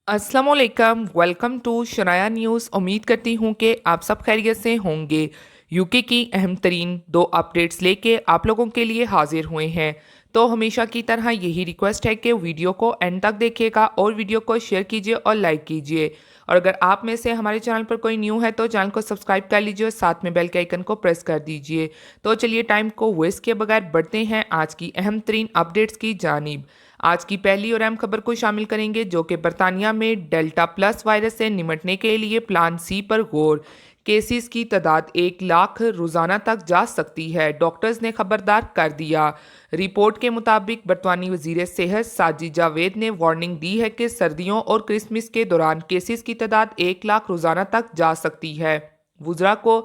अस्सलामुअलैकुम, welcome to Shanaya news. उम्मीद करती हूँ कि आप सब खैरियत से होंगे। यूके की अहम तरीन 2 अपडेट्स लेके आप लोगों के लिए हाजिर हुए हैं। तो हमेशा की तरह यही रिक्वेस्ट है कि वीडियो को एंड तक देखिएगा और वीडियो को शेयर कीजिए और लाइक कीजिए। और अगर आप में से हमारे चैनल पर कोई न्यू है तो चैनल को सब्सक्राइब कर लीजिए और साथ में बेल के आइकन को प्रेस कर दीजिए। तो चलिए टाइम को वेस्ट किए बगैर बढ़ते हैं आज की अहम तरीन अपडेट्स की जानिब। आज की पहली और अहम खबर को शामिल करेंगे जो कि बरतानिया में डेल्टा प्लस वायरस से निपटने के लिए प्लान सी पर गौर। केसेस की तादाद 1 लाख रोजाना तक जा सकती है, डॉक्टर्स ने खबरदार कर दिया। रिपोर्ट के मुताबिक बरतानी वजीर सेहत साजिद जावेद ने वार्निंग दी है कि सर्दियों और क्रिसमस के दौरान केसेस की तादाद 1 लाख रोजाना तक जा सकती है। वुज़रा को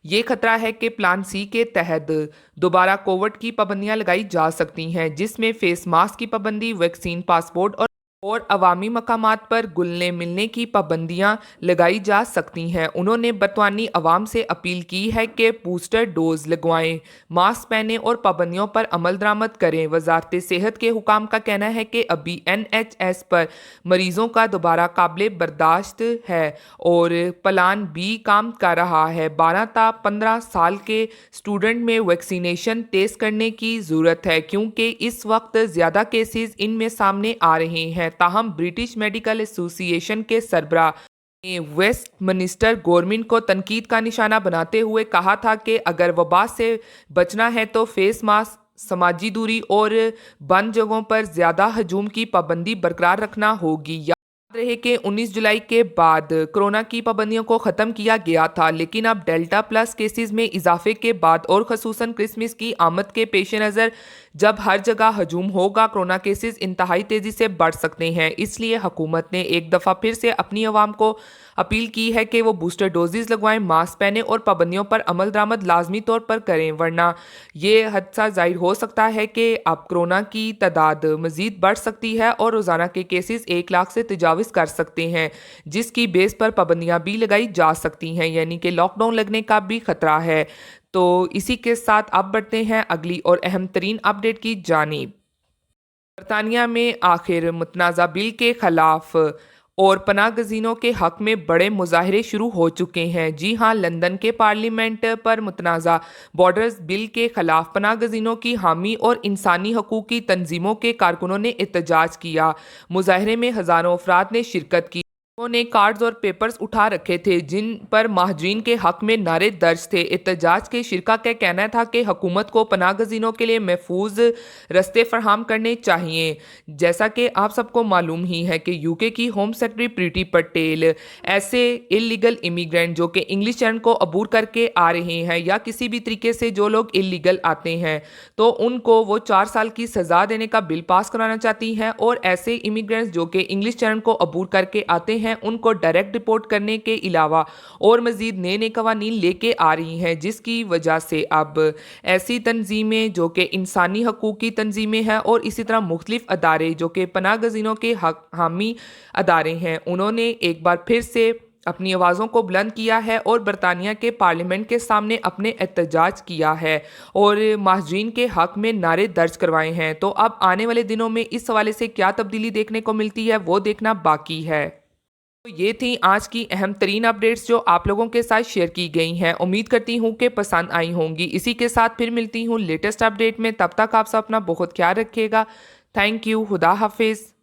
ये खतरा है कि प्लान सी के तहत दोबारा कोविड की पाबंदियां लगाई जा सकती हैं, जिसमें फेस मास्क की पाबंदी, वैक्सीन पासपोर्ट और अवामी मकामात पर घुलने मिलने की पाबंदियां लगाई जा सकती हैं। उन्होंने बरतानी अवाम से अपील की है कि बूस्टर डोज लगवाएं, मास्क पहनें और पाबंदियों पर अमल दरामद करें। वजारत सेहत के हुकाम का कहना है कि अभी NHS पर मरीजों का दोबारा काबिल बर्दाश्त है और प्लान बी काम कर रहा है। 12 ता 15 साल के स्टूडेंट में वैक्सीनेशन तेज करने की ज़रूरत है क्योंकि इस वक्त ज़्यादा केसेस इनमें सामने आ रहे हैं। ताहम ब्रिटिश मेडिकल एसोसिएशन के सरबराह ने वेस्ट मिनिस्टर गवर्नमेंट को तनकीद का निशाना बनाते हुए कहा था कि अगर वबा से बचना है तो फेस मास्क, समाजी दूरी और बंद जगहों पर ज़्यादा हजूम की पाबंदी बरकरार रखना होगी। याद रहे कि 19 जुलाई के बाद कोरोना की पाबंदियों को ख़त्म किया गया था, लेकिन अब डेल्टा प्लस केसेस में इजाफे के बाद और ख़ुसूसन क्रिसमस की आमद के पेश नज़र जब हर जगह हजूम होगा, कोरोना केसेस इंतहाई तेज़ी से बढ़ सकते हैं। इसलिए हुकूमत ने एक दफ़ा फिर से अपनी आवाम को अपील की है कि वो बूस्टर डोजेज़ लगवाएं, मास्क पहने और पाबंदियों पर अमल दरामद लाजमी तौर पर करें, वरना ये हादसा जाहिर हो सकता है कि अब कोरोना की तादाद मज़ीद बढ़ सकती है और रोज़ाना के केसेस 1 लाख से तजाविज़ कर सकते हैं, जिसकी बेस पर पाबंदियाँ भी लगाई जा सकती हैं, यानी कि लॉकडाउन लगने का भी खतरा है। तो इसी के साथ अब बढ़ते हैं अगली और अहम तरीन अपडेट की जानिब। बरतानिया में आखिर मुतनाज़ा बिल के खिलाफ और पनाह गज़ीनों के हक़ में बड़े मुजाहरे शुरू हो चुके हैं। जी हाँ, लंदन के पार्लियामेंट पर मुतनाज़ा बॉर्डर्स बिल के खिलाफ पनाह गज़ीनों की हामी और इंसानी हकूक़ की तंजीमों के कारकुनों ने एहतजाज किया। मुजाहरे में हज़ारों अफराद ने शिरकत की। लोगों ने कार्ड्स और पेपर्स उठा रखे थे जिन पर महाजरीन के हक में नारे दर्ज थे। एहतजाज के शिरका का कहना था कि हुकूमत को पनाह गज़ीनों के लिए महफूज रस्ते फराहम करने चाहिए। जैसा कि आप सबको मालूम ही है कि यूके की होम सेक्रेटरी प्रीति पटेल ऐसे इलीगल इमिग्रेंट जो कि इंग्लिश चरण को अबूर करके आ रहे हैं या किसी भी तरीके से जो लोग इलीगल आते हैं तो उनको वो 4 साल की सज़ा देने का बिल पास कराना चाहती हैं और ऐसे इमिग्रेंट्स जो कि इंग्लिश चरण को अबूर करके आते हैं उनको डायरेक्ट रिपोर्ट करने के अलावा और मजीद नए नए कवानीन लेके आ रही हैं, जिसकी वजह से अब ऐसी तंजीमें जो कि इंसानी हकूक़ की तंजीमें हैं और इसी तरह मुख्तलिफ अदारे जो कि पनाह गज़ीनों के हक हामी अदारे हैं, उन्होंने एक बार फिर से अपनी आवाज़ों को बुलंद किया है और बरतानिया के पार्लियामेंट के सामने अपने एहतजाज किया है और महाजरीन के हक़ में नारे दर्ज करवाए हैं। तो अब आने वाले दिनों में इस हवाले से क्या तब्दीली देखने को मिलती है वो देखना बाकी है। तो ये थी आज की अहम तरीन अपडेट्स जो आप लोगों के साथ शेयर की गई हैं। उम्मीद करती हूँ कि पसंद आई होंगी। इसी के साथ फिर मिलती हूँ लेटेस्ट अपडेट में, तब तक आप सब अपना बहुत ख्याल रखिएगा। Thank you. खुदा हाफिज़।